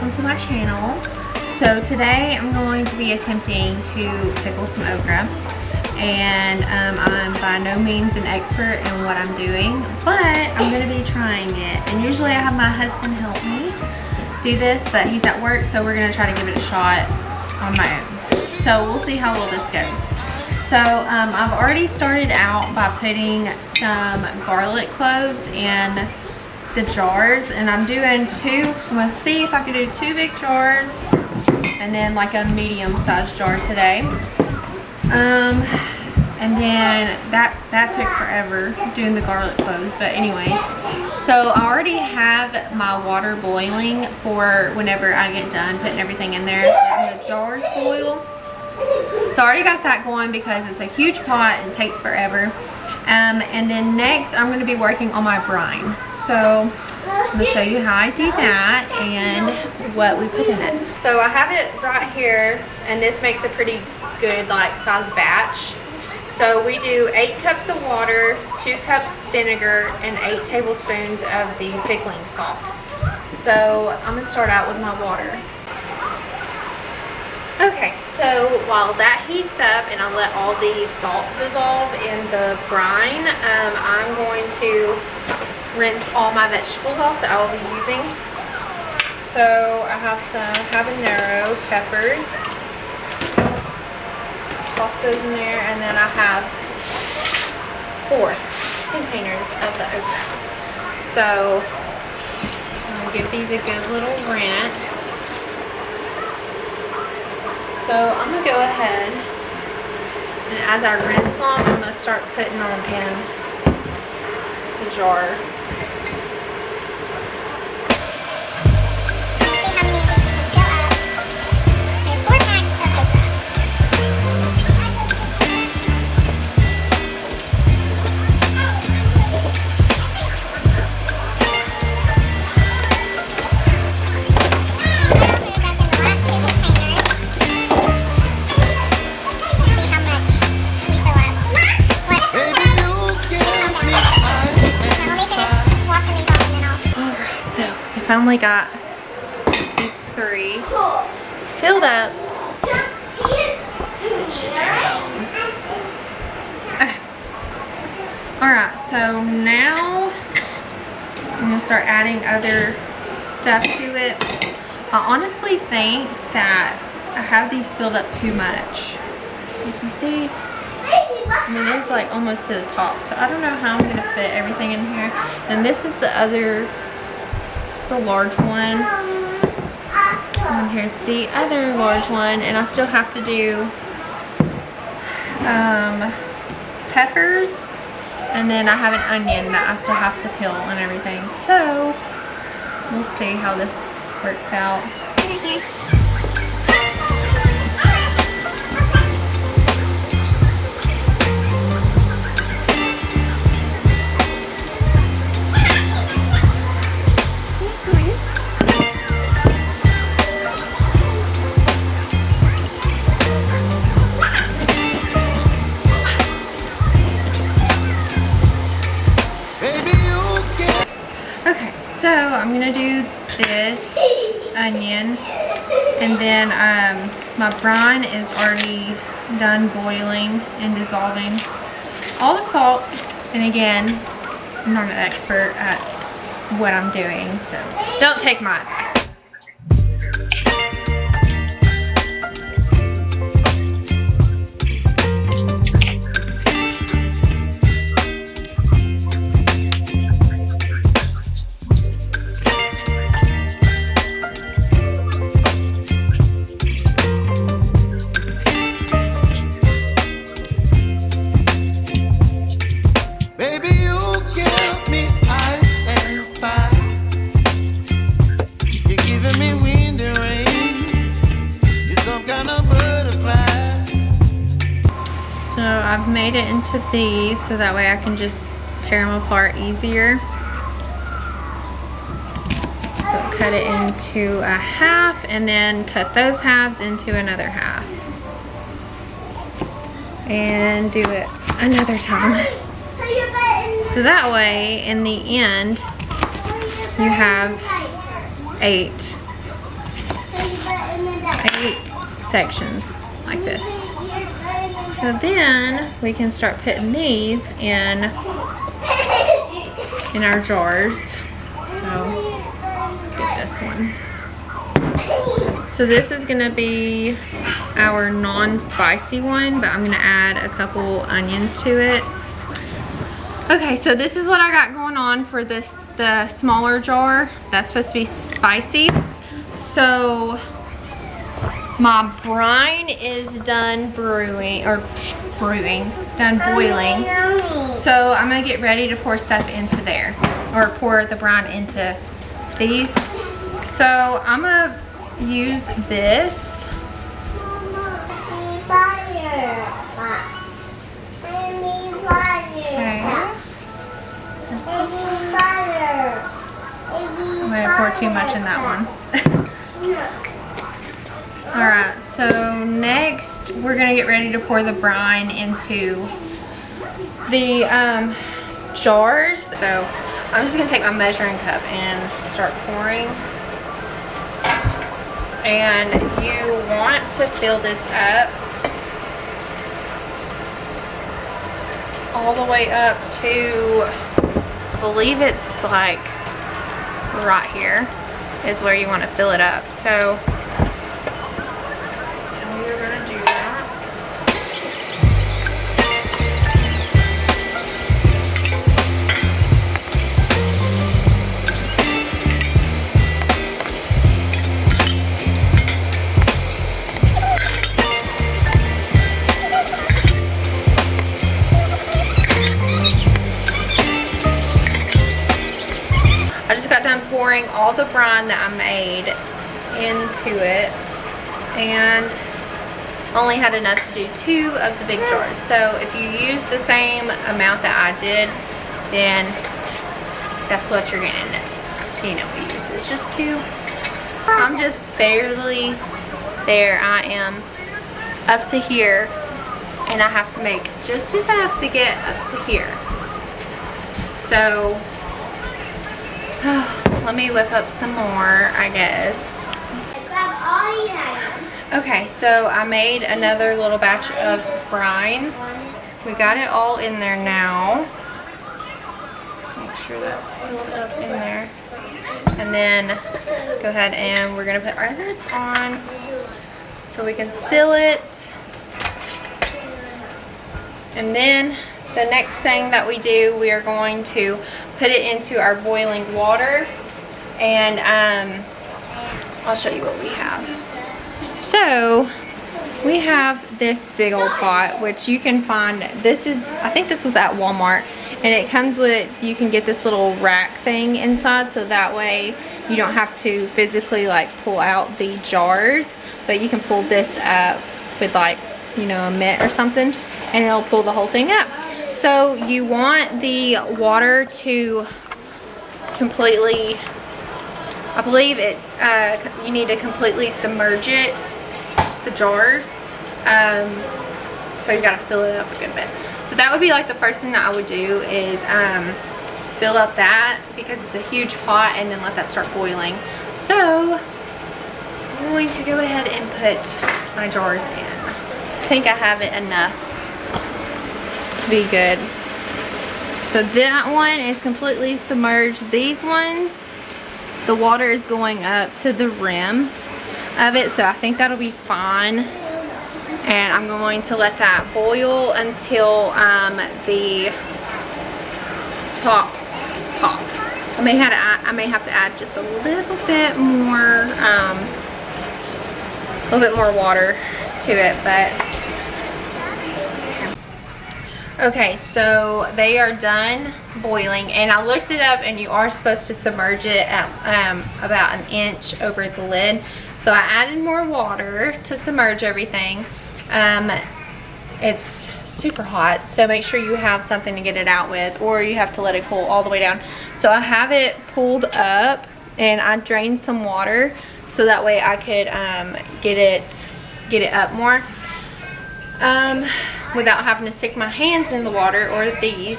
welcome to my channel. So today I'm going to be attempting to pickle some okra, and I'm by no means an expert in what I'm doing, but I'm going to be trying it. And usually I have my husband help me do this, but he's at work, so we're going to try to give it a shot on my own. So we'll see how well this goes. So I've already started out by putting some garlic cloves in the jars, and I'm doing two. I'm gonna see if I can do 2 big jars and then like a medium-sized jar today. And then that took forever doing the garlic cloves, but anyways. So I already have my water boiling for whenever I get done putting everything in there and the jars boil. So I already got that going because it's a huge pot and takes forever. And then next I'm going to be working on my brine. So I'm going to show you how I do that and what we put in it. So I have it right here, and this makes a pretty good like size batch. So we do 8 cups of water, 2 cups vinegar, and 8 tablespoons of the pickling salt. So I'm going to start out with my water. Okay, so while that heats up and I let all the salt dissolve in the brine, I'm going to rinse all my vegetables off that I will be using. So I have some habanero peppers. Toss those in there, and then I have 4 containers of the okra. So I'm going to give these a good little rinse. So I'm going to go ahead, and as I rinse them, I'm going to start putting them in the jar. Finally got these 3 filled up. Okay. Alright, so now I'm going to start adding other stuff to it. I honestly think that I have these filled up too much. You can see, I mean, it's like almost to the top, so I don't know how I'm going to fit everything in here. And this is the other, the large one, and here's the other large one, and I still have to do peppers, and then I have an onion that I still have to peel and everything. So we'll see how this works out. So I'm gonna do this onion, and then my brine is already done boiling and dissolving all the salt. And again, I'm not an expert at what I'm doing, so don't take my advice. I've made it into these so that way I can just tear them apart easier. So cut it into a half and then cut those halves into another half. And do it another time. So that way in the end you have 8 8 sections like this. So then we can start putting these in our jars. So let's get this one. So this is gonna be our non-spicy one, but I'm gonna add a couple onions to it. Okay, so this is what I got going on for the smaller jar. That's supposed to be spicy. So my brine is done done boiling. So I'm gonna get ready to pour stuff into there, or pour the brine into these. So I'm gonna use this. Okay. I'm gonna pour too much in that one. Alright, so next we're gonna get ready to pour the brine into the jars. So I'm just gonna take my measuring cup and start pouring. And you want to fill this up all the way up to, I believe it's like right here is where you want to fill it up. So we're gonna do that. I just got done pouring all the brine that I made into it, and only had enough to do 2 of the big jars. So if you use the same amount that I did, then that's what you're gonna, use. It's just 2. I'm just barely there. I am up to here, and I have to make just enough to get up to here. So let me whip up some more, I guess. Okay, so I made another little batch of brine. We got it all in there now. Let's make sure that's filled up in there. And then go ahead and we're gonna put our lids on so we can seal it. And then the next thing that we do, we are going to put it into our boiling water, and I'll show you what we have. So we have this big old pot, which you can find, I think this was at Walmart, and it comes with, you can get this little rack thing inside, so that way you don't have to physically like pull out the jars, but you can pull this up with like, a mitt or something, and it'll pull the whole thing up. So you want the water to completely, I believe it's, you need to completely submerge it, the jars. So you gotta fill it up a good bit. So that would be like the first thing that I would do is fill up that, because it's a huge pot, and then let that start boiling. So I'm going to go ahead and put my jars in. I think I have it enough to be good. So that one is completely submerged. These ones, the water is going up to the rim of it, so I think that'll be fine. And I'm going to let that boil until the tops pop. I may have to add just a little bit more water to it, but okay, so they are done boiling, and I looked it up, and you are supposed to submerge it at about 1 inch over the lid. So I added more water to submerge everything. It's super hot, so make sure you have something to get it out with, or you have to let it cool all the way down. So I have it pulled up, and I drained some water so that way I could get it up more without having to stick my hands in the water or these.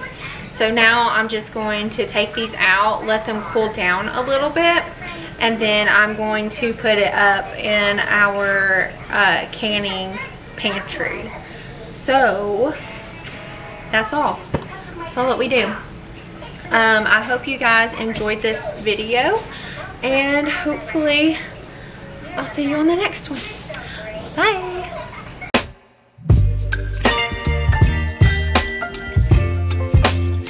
So now I'm just going to take these out, let them cool down a little bit, and then I'm going to put it up in our canning pantry. So that's all that we do. I hope you guys enjoyed this video, and hopefully I'll see you on the next one. Bye.